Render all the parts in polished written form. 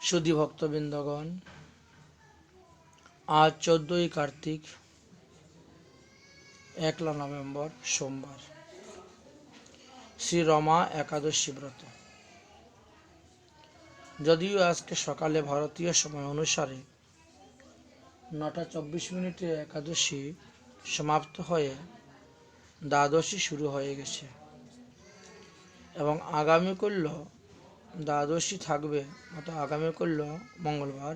সুধী ভক্তবৃন্দগণ, আজ 14ই কার্তিক, 1 নভেম্বর সোমবার, শ্রী রমা একাদশী ব্রত। যদিও আজকে সকালে ভারতীয় সময় অনুসারে 9:24 একাদশী সমাপ্ত হয়ে দ্বাদশী শুরু হয়ে গেছে এবং আগামীকাল দ্বাদশী থাকবে, আগামীকাল মঙ্গলবার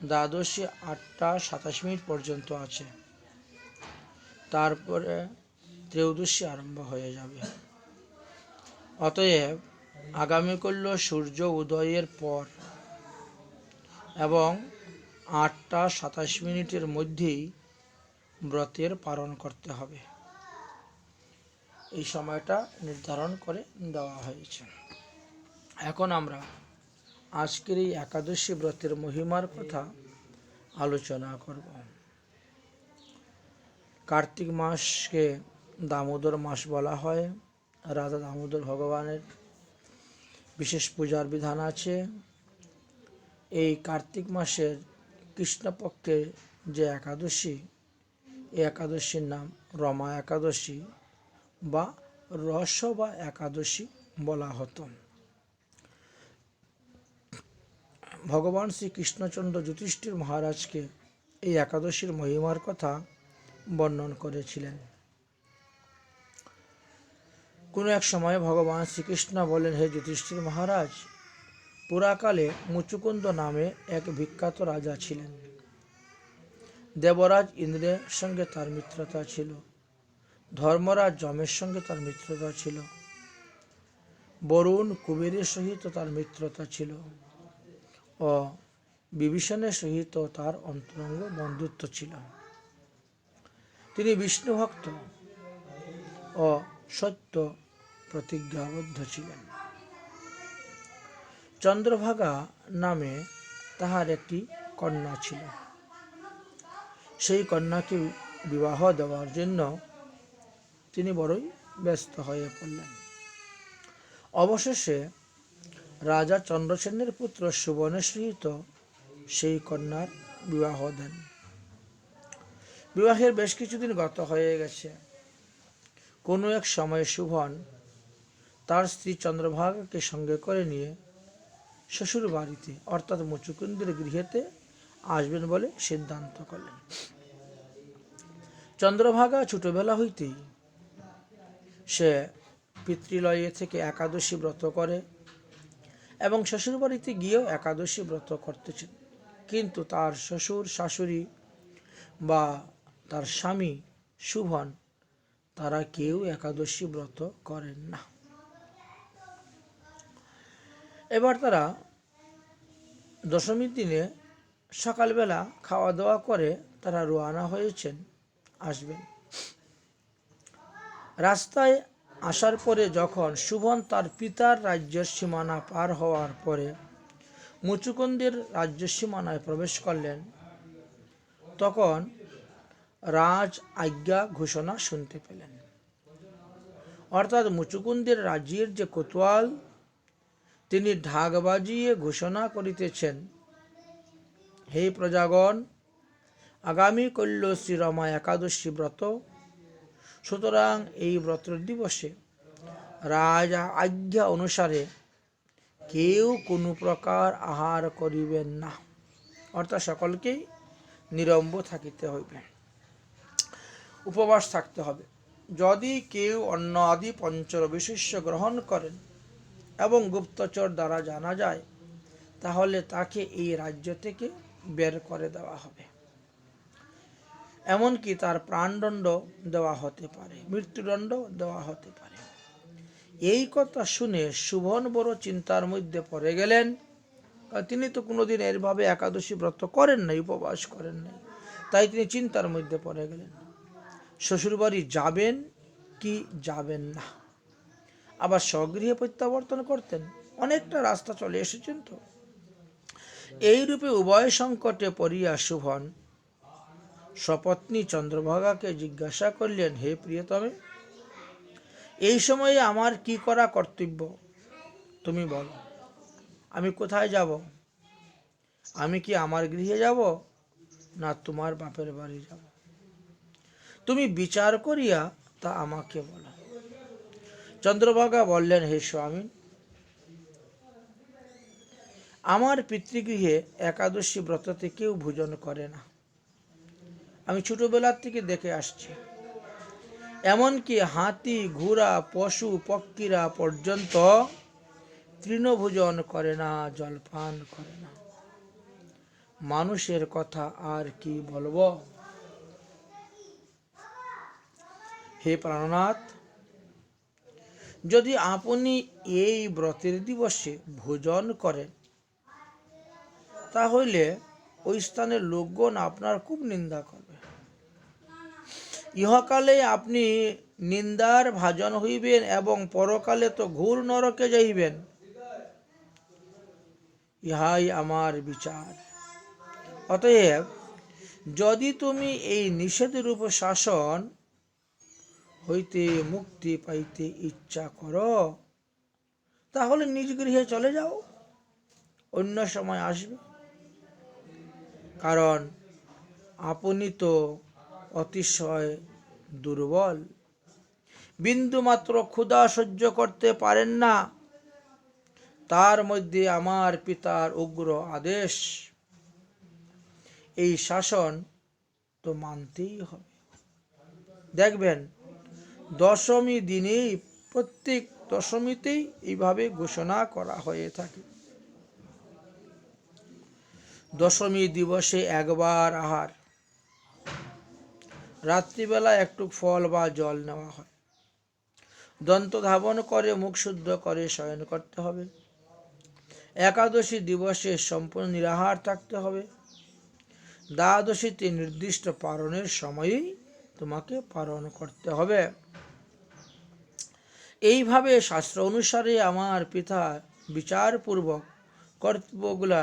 দ্বাদশী 8:27 পর্যন্ত আছে। তারপরে ত্রয়োদশী আরম্ভ হয়ে যাবে। অতএব আগামীকাল সূর্য উদয়ের পর এবং 8:27 মধ্যেই ব্রতের পালন করতে হবে, এই সময়টা নির্ধারণ করে দেওয়া হয়েছে। এখন আমরা আজকের এই একাদশী ব্রতের মহিমার কথা আলোচনা করব। কার্তিক মাসকে দামোদর মাস বলা হয়। রাধা দামোদর ভগবানের বিশেষ পূজার বিধান আছে। এই কার্তিক মাসের কৃষ্ণপক্ষের যে একাদশী, এই একাদশীর নাম রমা একাদশী বা রসবা একাদশী বলা হতো। ভগবান শ্রী কৃষ্ণচন্দ্র যুধিষ্ঠির মহারাজকে এই একাদশীর মহিমার কথা বর্ণন করেছিলেন। কোনো এক সময় ভগবান শ্রীকৃষ্ণ বলেন, হে যুধিষ্ঠির মহারাজ, পুরাকালে মুচুকুন্দ নামে এক বিখ্যাত রাজা ছিলেন। দেবরাজ ইন্দ্রের সঙ্গে তার মিত্রতা ছিল, ধর্মরাজ যমের সঙ্গে তার মিত্রতা ছিল, বরুণ কুবেরের সহিত তার মিত্রতা ছিল ও বিভীষণের সহিত তার অন্তরঙ্গ বন্ধুত্ব ছিল। তিনি বিষ্ণু ভক্ত ও সত্য প্রতিজ্ঞাবদ্ধ ছিলেন। চন্দ্রভাগা নামে তাহার একটি কন্যা ছিল। সেই কন্যাকে বিবাহ দেওয়ার জন্য তিনি বড়ই ব্যস্ত হয়ে পড়লেন। অবশেষে রাজা চন্দ্রসেনের পুত্র সুবনের সহিত সেই কন্যার বিবাহ দেন। বিবাহের বেশ কিছুদিন গত হয়ে গেছে। কোনো এক সময় সুবন তার স্ত্রী চন্দ্রভাগাকে সঙ্গে করে নিয়ে শ্বশুর বাড়িতে অর্থাৎ মুচুকুন্দের গৃহেতে আসবেন বলে সিদ্ধান্ত করলেন। চন্দ্রভাগা ছোটবেলা হইতেই সে পিতৃলয়ে থেকে একাদশী ব্রত করে এবং শ্বশুর বাড়িতে গিয়েও একাদশী ব্রত করতেছেন, কিন্তু তার শ্বশুর শাশুড়ি বা তার স্বামী সুবন তারা কেউ একাদশী ব্রত করেন না। এবার তারা দশমীর দিনে সকালবেলা খাওয়া দাওয়া করে তারা রওনা হয়েছেন, আসবেন। রাস্তায় আসার পরে যখন সুবন তার পিতার রাজ্যের সীমানা পার হওয়ার পরে মুচুকুন্দের রাজ্য সীমানায় প্রবেশ করলেন, তখন রাজ আজ্ঞা ঘোষণা শুনতে পেলেন। অর্থাৎ মুচুকুন্দের রাজ্যের যে কোতোয়াল, তিনি ঢাক বাজিয়ে ঘোষণা করিতেছেন, হে প্রজাগণ, আগামীকাল শ্রী রমা একাদশী ব্রত, সুতরাং এই ব্রতের দিবসে রাজা আজ্ঞা অনুসারে কেউ কোনো প্রকার আহার করিবেন না। অর্থাৎ সকলকেই নিরম্ব থাকিতে হইবে, উপবাস থাকতে হবে। যদি কেউ অন্ন আদি পঞ্চরবিশিষ্য গ্রহণ করেন এবং গুপ্তচর দ্বারা জানা যায়, তাহলে তাকে এই রাজ্য থেকে বের করে দেওয়া হবে, এমনকি তার প্রাণদণ্ড দেওয়া হতে পারে, মৃত্যুদণ্ড দেওয়া হতে পারে। এই কথা শুনে সুবন বড় চিন্তার মধ্যে পড়ে গেলেন। তিনি তো কোনোদিন এরভাবে একাদশী ব্রত করেন নাই, উপবাস করেন নাই, তাই তিনি চিন্তার মধ্যে পড়ে গেলেন। শ্বশুরবাড়ি যাবেন কি যাবেন না, আবার স্বগৃহে প্রত্যাবর্তন করতেন, অনেকটা রাস্তা চলে এসেছেন তো। এইরূপে উভয় সংকটে পড়িয়া সুবন সপত্নী চন্দ্রভাগাকে জিজ্ঞাসা করলেন, হে প্রিয়তমে, এই সময়ে আমার কি করা কর্তব্য তুমি বলো, আমি কোথায় যাব, আমি কি আমার গৃহে যাব, না তোমার বাপের বাড়ি যাব? তুমি বিচার করিয়া তা আমাকে বলো। চন্দ্রভাগা বললেন, হে স্বামী, আমার পিতৃগৃহে একাদশী ব্রততে কেউ ভোজন করে না। আমি ছোটবেলার থেকে দেখে আসছি। এমনকি হাতি, ঘোড়া, পশু পক্ষীরা পর্যন্ত তৃণভোজন করে না, জলপান করে না। মানুষের কথা আর কি বলবো? হে প্রাণনাথ, যদি আপনি এই ব্রতের দিবসে ভোজন করেন, তাহলে ওই স্থানের লোকগণ আপনার খুব নিন্দা করবে। ইহকালে আপনি নিন্দার ভাজন হইবেন এবং পরকালে তো ঘোর নরকে যাইবেন। ইহাই আমার বিচার। অতএব যদি তুমি এই নিষেধরূপ শাসন হইতে মুক্তি পাইতে ইচ্ছা করো, তাহলে নিজ গৃহে চলে যাও, অন্য সময় আসবে। কারণ আপনি তো অতিশয় দুর্বল, বিন্দুমাত্র ক্ষুধা সহ্য করতে পারেন না। তার মধ্যে আমার পিতার উগ্র আদেশ, এই শাসন তো মানতেই হবে। দেখবেন দশমী দিনেই, প্রত্যেক দশমীতেই এইভাবে ঘোষণা করা হয়ে থাকে। দশমী দিবসে একবার আহার, রাত্রিবেলা একটু ফল বা জল নেওয়া হয়। দন্ত ধাবন করে মুখ শুদ্ধ করে শয়ন করতে হবে। একাদশী দিবসে সম্পূর্ণ নিরাহার থাকতে হবে। দ্বাদশীতে নির্দিষ্ট পালনের সময়েই তোমাকে পালন করতে হবে। এইভাবে শাস্ত্র অনুসারে আমার পিতা বিচারপূর্বক কর্তব্যগুলা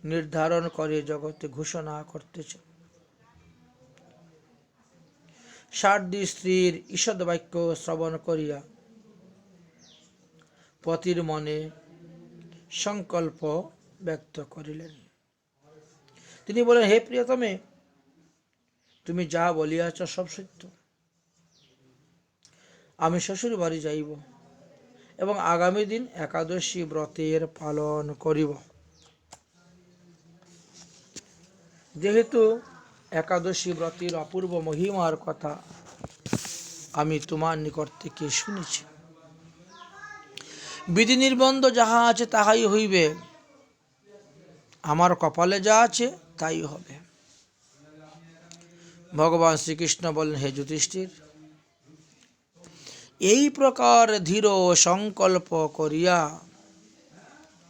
নির্ধারণ করে জগতে ঘোষণা করতেছেন। সাধ্বী স্ত্রীর ঈষৎ বাক্য শ্রবণ করিয়া পতির মনে সংকল্প ব্যক্ত করিলেন। তিনি বলেন, হে প্রিয়তমে, তুমি যা বলিয়াছ সব সত্য। আমি শ্বশুর বাড়ি যাইব এবং আগামী দিন একাদশী ব্রতের পালন করিব। যেহেতু একাদশী ব্রতের অপূর্ব মহিমার কথা আমি তোমার নিকট থেকে শুনেছি, বিধি নির্বন্ধ যাহা আছে তাহাই হইবে। আমার কপালে যা আছে তাই হবে। ভগবান শ্রীকৃষ্ণ বলেন, হে যুধিষ্ঠির, এই প্রকার ধীর সংকল্প করিয়া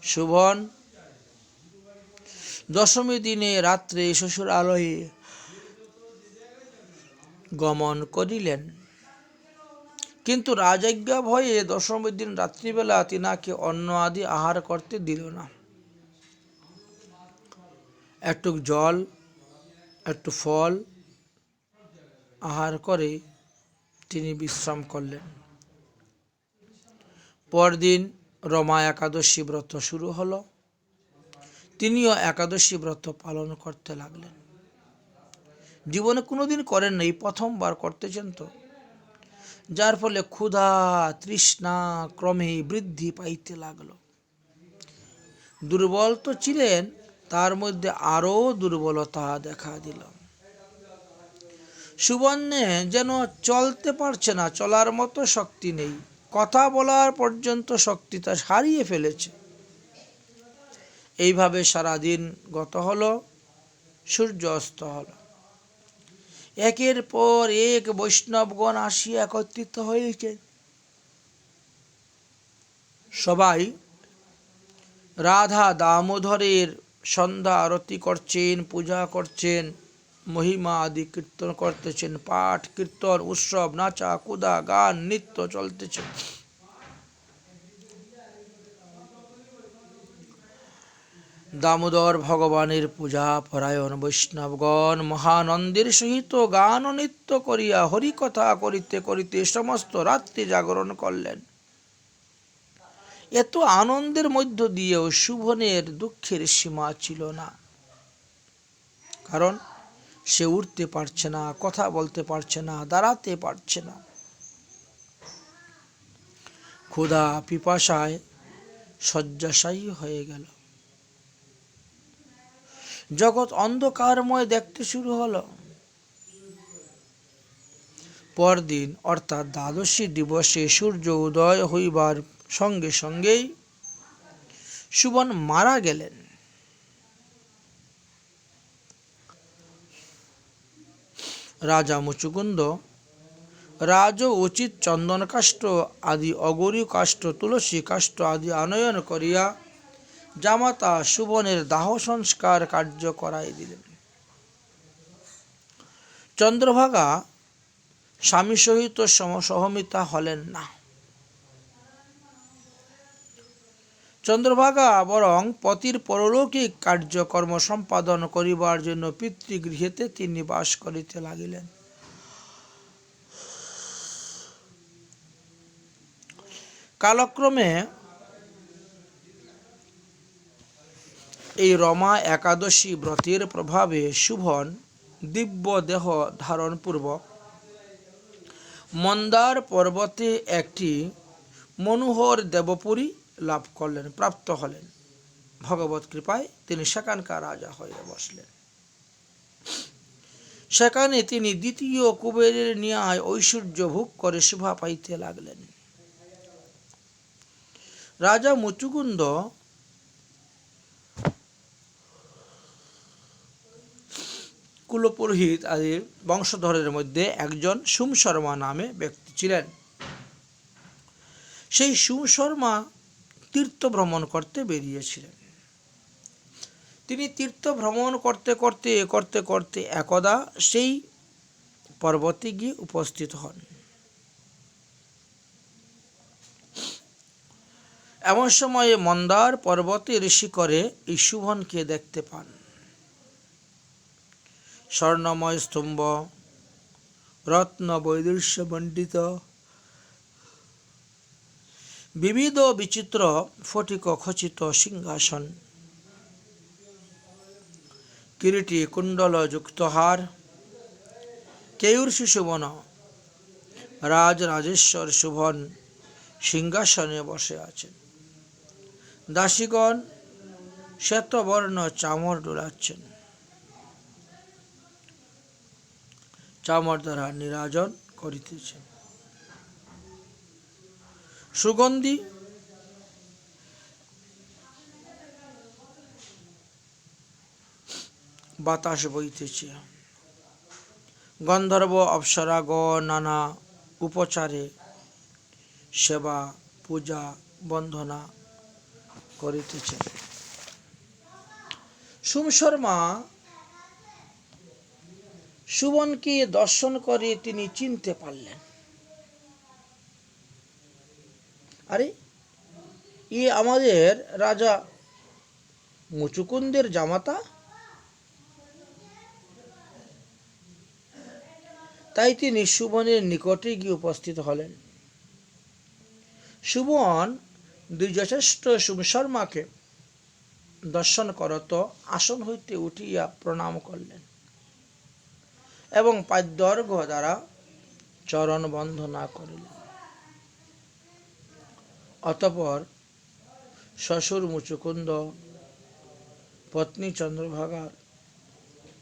শুভন দশমী দিনে রাত্রে শ্বশুরালয়ে গমন করিলেন। কিন্তু রাজজ্ঞা ভয়ে দশমীর দিন রাত্রিবেলা তিনাকে অন্ন আদি আহার করতে দিল না। একটু জল, একটু ফল আহার করে তিনি বিশ্রাম করলেন। পরদিন রমা একাদশী ব্রত শুরু হলো। তিনিও একাদশী ব্রত পালন করতে লাগলেন। জীবনে কোনোদিন করেন না, এই প্রথমবার করতেছেন তো, যার ফলে ক্ষুধা তৃষ্ণা ক্রমে বৃদ্ধি পাইতে লাগলো। দুর্বল তো ছিলেন, তার মধ্যে আরো দুর্বলতা দেখা দিল। সুবর্ণে যেন চলতে পারছে না, চলার মতো শক্তি নেই, কথা বলার পর্যন্ত শক্তি তা হারিয়ে ফেলেছে। এইভাবে সারাদিন গত হলো, সূর্য অস্ত হলো। একের পর এক বৈষ্ণবগণ আসিয়া একত্রিত হয়েছে। সবাই রাধা দামোদরের সন্ধ্যা আরতি করছেন, পূজা করছেন, মহিমা আদি কীর্তন করতেছেন, পাঠ কীর্তন উৎসব নাচা কুদা গান নৃত্য চলতেছে। দামোদর ভগবানের পূজা পরায়ণ বৈষ্ণবগণ মহানন্দের সহিত গান ও নৃত্য করিয়া হরিকথা করিতে করিতে সমস্ত রাত্রি জাগরণ করলেন। এত আনন্দের মধ্য দিয়েও শুভনের দুঃখের সীমা ছিল না। কারণ সে উঠতে পারছে না, কথা বলতে পারছে না, দাঁড়াতে পারছে না। ক্ষুধা পিপাসায় শয্যাশায়ী হয়ে গেল। জগৎ অন্ধকারময় দেখতে শুরু হলো। পরদিন অর্থাৎ দ্বাদশী দিবসে সূর্য উদয় হইবার সঙ্গে সঙ্গেই সুবন মারা গেলেন। রাজা মুচুকুন্দ রাজ উচিত চন্দন কাষ্ঠ আদি অগরী কাষ্ঠ তুলসী কাষ্ঠ আদি আনয়ন করিয়া জামাতা সুবনের দাহ সংস্কার কার্য করাই দিলেন। চন্দ্রভাগা স্বামী সহিত সহমিতা হলেন না। চন্দ্রভাগা বরং পতির পরলৌকিক কার্যকর্ম সম্পাদন করিবার জন্য পিতৃগৃহেতে তিনি বাস করিতে লাগিলেন। কালক্রমে এই রমা একাদশী ব্রতের প্রভাবে শুভন দিব্য দেহ ধারণপূর্বক মন্দার পর্বতে একটি মনোহর দেবপুরী লাভ করলেন, প্রাপ্ত হলেন। ভগবত কৃপায় তিনি সেখানকার রাজা হয়ে বসলেন। সেখানে তিনি দ্বিতীয় কুবেরের ন্যায় ঐশ্বর্য ভোগ করে শোভা পাইতে লাগলেন। রাজা মুচুকুন্দ কুলপুরোহিত আদির বংশধরের মধ্যে একজন সোমশর্মা নামে ব্যক্তি ছিলেন। সেই সোমশর্মা তীর্থ ভ্রমণ করতে বেরিয়েছিলেন। তিনি তীর্থ ভ্রমণ করতে করতে করতে করতে একদা সেই পর্বতে গিয়ে উপস্থিত হন। এমন সময়ে মন্দার পর্বতের শিখরে এই শুভনকে দেখতে পান। স্বর্ণময় স্তম্ভ, রত্ন বৈদুষ্য মণ্ডিত, বিবিধ বিচিত্র ফটিক খচিত সিংহাসন, কিরীটি কুণ্ডল যুক্ত হার, কেয়ূরী সুবন রাজরাজেশ্বর শুভন সিংহাসনে বসে আছেন। দাসীগণ শ্বেতবর্ণ চামর ডোলাচ্ছেন, চামর দ্বারা নীরাজন করিতেছেন। সুগন্ধি বাতাস বইতেছে। গন্ধর্ব অপ্সরাগণ নানা উপচারে সেবা পূজা বন্দনা করিতেছেন। সোমশর্মা সুবনকে দর্শন করে তিনি চিনতে পারলেন। আরে ই আমাদের রাজা মুচুকুন্দের জামাতা। তাই তিনি সুবনের নিকটে গিয়ে উপস্থিত হলেন। সুবন দ্বিজশ্রেষ্ঠ সোমশর্মাকে দর্শন করত আসন হইতে উঠিয়া প্রণাম করলেন এবং পাদ্যর্ঘ্য দ্বারা চরণ বন্দনা করিলেন। অতঃপর শ্বশুর মুচুকুন্দ পত্নী চন্দ্রভাগার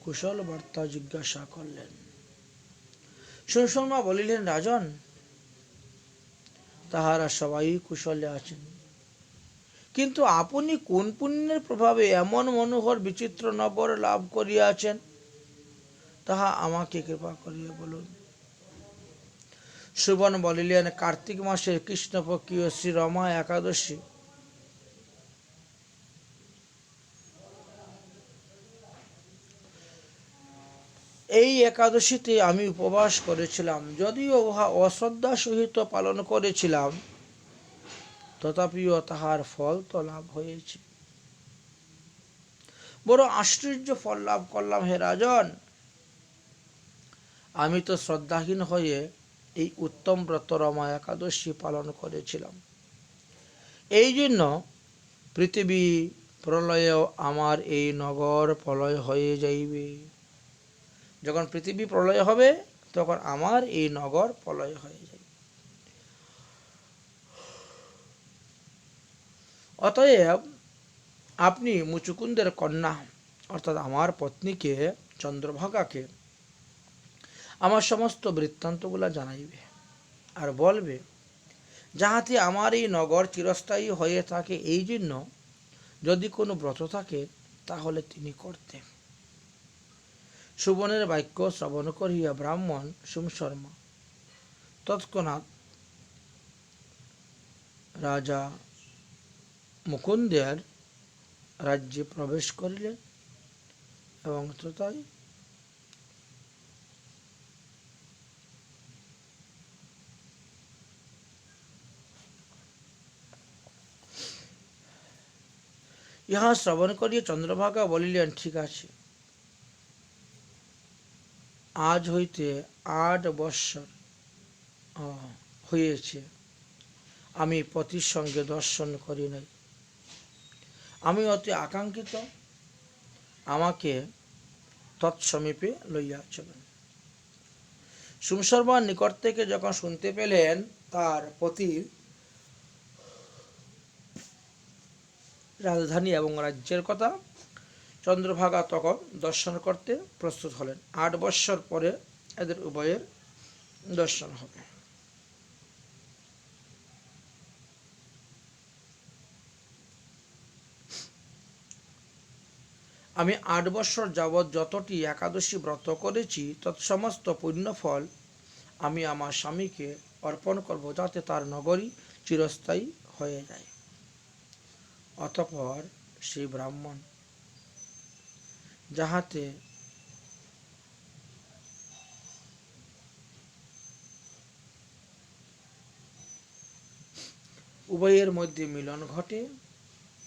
কুশল বার্তা জিজ্ঞাসা করলেন। সোমশর্মা বলিলেন, রাজন, তাহারা সবাই কুশলে আছেন, কিন্তু আপনি কোন পুণ্যের প্রভাবে এমন মনোহর বিচিত্র নগর লাভ করিয়াছেন, তাহা আমাকে কৃপা করিয়া বলুন। সুবন বলিলেন, কার্তিক মাসের কৃষ্ণপক্ষীয় শ্রী রমা একাদশী এই একাদশীতে আমি উপবাস করেছিলাম। যদিও উহা অশ্রদ্ধা সহিত পালন করেছিলাম, তথাপিও তাহার ফল তো লাভ হয়েছে। বড় আশ্চর্য ফল লাভ করলাম হে রাজন। আমি তো শ্রদ্ধাহীন হয়ে এই উত্তম ব্রত রমা একাদশী পালন করেছিলাম, এই জন্য পৃথিবী প্রলয়েও আমার এই নগর প্রলয় হয়ে যাইবে। যখন পৃথিবী প্রলয় হবে তখন আমার এই নগর প্রলয় হয়ে যাবে। অতএব আপনি মুচুকুন্দের কন্যা অর্থাৎ আমার পত্নীকে চন্দ্রভাগাকে আমার সমস্ত বৃত্তান্তগুলা জানাইবে আর বলবে, যাহাতে আমার এই নগর চিরস্থায়ী হয়ে থাকে, এই জন্য যদি কোনো ব্রত থাকে তাহলে তিনি করতেন। সুবনের বাক্য শ্রবণ করিয়া ব্রাহ্মণ সোমশর্মা তৎক্ষণাৎ রাজা মুকুন্দের রাজ্যে প্রবেশ করিলেন এবং তথায় ইহা শ্রবণ করিয়া চন্দ্রভাগা বলিলেন, ঠিক আছে, আজ হইতে 8 বৎসর হয়েছে আমি পতির সঙ্গে দর্শন করি নাই। আমি অতি আকাঙ্ক্ষিত, আমাকে তৎসমীপে লইয়া চলেন। সোমশর্মার নিকট থেকে যখন শুনতে পেলেন তার পতির রাজধানী এবং রাজ্যের কথা, চন্দ্রভাগা তখন দর্শন করতে প্রস্তুত হলেন। 8 বৎসর পরে এদের উভয়ের দর্শন হবে। আমি 8 বৎসর যাবৎ যতটি একাদশী ব্রত করেছি তৎসমস্ত পুণ্যফল আমি আমার স্বামীকে অর্পণ করব, যাতে তার নগরী চিরস্থায়ী হয়ে যায়। অতঃপর সেই ব্রাহ্মণ যাহাতে উভয়ের মধ্যে মিলন ঘটে,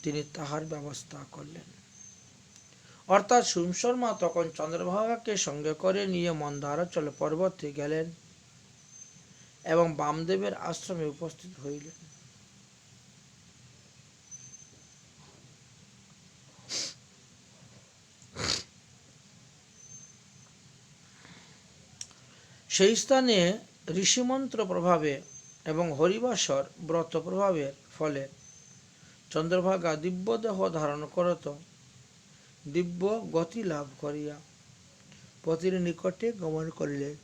তিনি তাহার ব্যবস্থা করলেন। অর্থাৎ সোমশর্মা তখন চন্দ্রভাগাকে সঙ্গে করে নিয়ে মন্দারাচল পর্বতে গেলেন এবং বামদেবের আশ্রমে উপস্থিত হইলেন। সেই স্থানে ঋষিমন্ত্র প্রভাবে এবং হরিবাসর ব্রত প্রভাবের ফলে চন্দ্রভাগা দিব্য দেহ ধারণ করত দিব্য গতি লাভ করিয়া পতির নিকটে গমন করিলেন।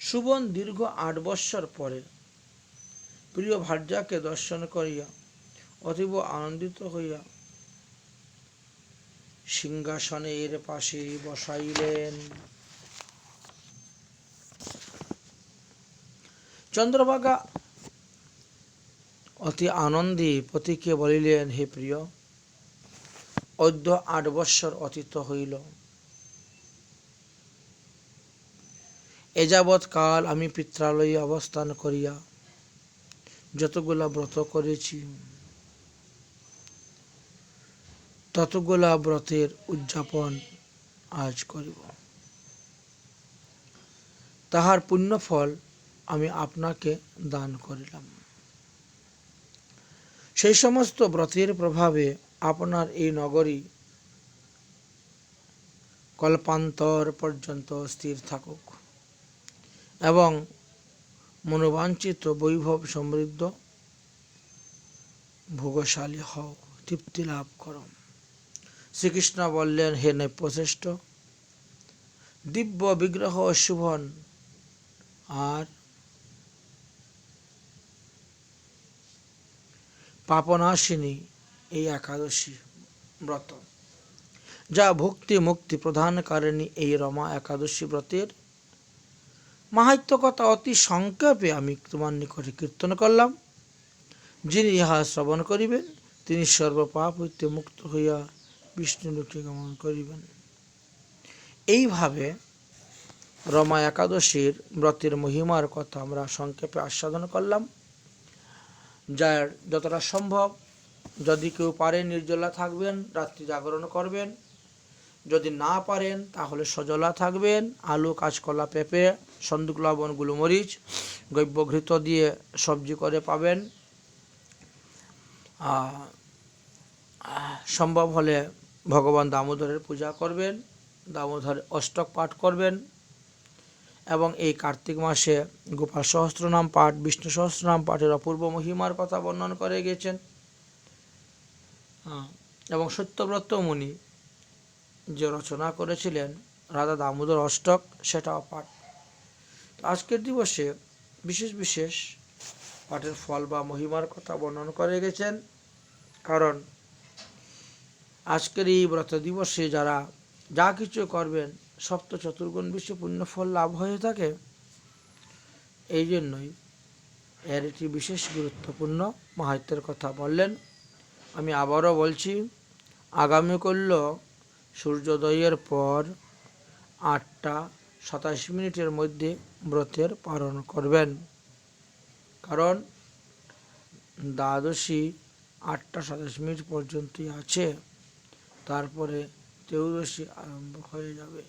সুবন দীর্ঘ 8 বৎসর পরে প্রিয় ভার্যাকে দর্শন করিয়া অতীব আনন্দিত হইয়া সিংহাসনের পাশে বসাইলেন। চন্দ্রভাগা অতি আনন্দে পতিকে বলিলেন, হে প্রিয়, অদ্য 8 বৎসর অতীত হইল। এযাবৎ কাল আমি পিত্রালয়ে অবস্থান করিয়া যতগুলা ব্রত করেছি ততগুলা ব্রতের উদযাপন আজ করিব। তাহার পুণ্যফল আমি আপনাকে দান করিলাম। সেই সমস্ত ব্রতের প্রভাবে আপনার এই নগরী কল্পান্তর পর্যন্ত স্থির থাকুক এবং মনোবাঞ্ছিত বৈভব সমৃদ্ধ ভোগশালী হও, তৃপ্তি লাভ করো। শ্রীকৃষ্ণ বললেন, হে নৃপশ্রেষ্ঠ, দিব্য বিগ্রহ শুভন আর পাপনাশিনী এই একাদশী ব্রত, যা ভক্তি মুক্তি প্রদানকারিণী এই রমা একাদশী ব্রতের মাহাত্ম্য কথা অতি সংক্ষেপে আমি তোমার নিকটে কীর্তন করলাম। যিনি ইহা শ্রবণ করিবেন তিনি সর্বপাপ হইতে মুক্ত হইয়া বিষ্ণুলোকে গমন করিবেন। এইভাবে রমা একাদশীর ব্রতের মহিমার কথা আমরা সংক্ষেপে আস্বাদন করলাম। যার যতটা সম্ভব, যদি কেউ পারেন নির্জলা থাকবেন, রাত্রি জাগরণ করবেন। যদি না পারেন তাহলে সজলা থাকবেন, আলু, কাঁচকলা, পেঁপে, সন্দুক, লবণ, গোলমরিচ গব্যঘৃত দিয়ে সবজি করে পাবেন। সম্ভব হলে ভগবান দামোদরের পূজা করবেন, দামোদর অষ্টক পাঠ করবেন এবং এই কার্তিক মাসে গোপাল সহস্রনাম পাঠ, বিষ্ণু সহস্রনাম পাঠের অপূর্ব মহিমার কথা বর্ণন করে গেছেন। এবং সত্যব্রত মুনি যে রচনা করেছিলেন রাধা দামোদর অষ্টক, সেটাও পাঠ। আজকের দিবসে বিশেষ বিশেষ পাঠের ফল বা মহিমার কথা বর্ণন করে গেছেন। কারণ আজকের এই ব্রত দিবসে যারা যা কিছু করবেন সপ্ত চতুর্গুণ বেশি পুণ্য ফল লাভ হয়ে থাকে। এই জন্যই এর একটি বিশেষ গুরুত্বপূর্ণ মাহাত্ম্যের কথা বললেন। আমি আবারও বলছি, আগামীকাল সূর্যোদয়ের পর 8:27 মধ্যে ব্রতের পালন করবেন। কারণ দ্বাদশী 8:27 পর্যন্তই আছে, তারপরে ত্রয়োদশী আরম্ভ হয়ে যাবে।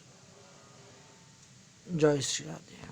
জয় শ্রী রাধে।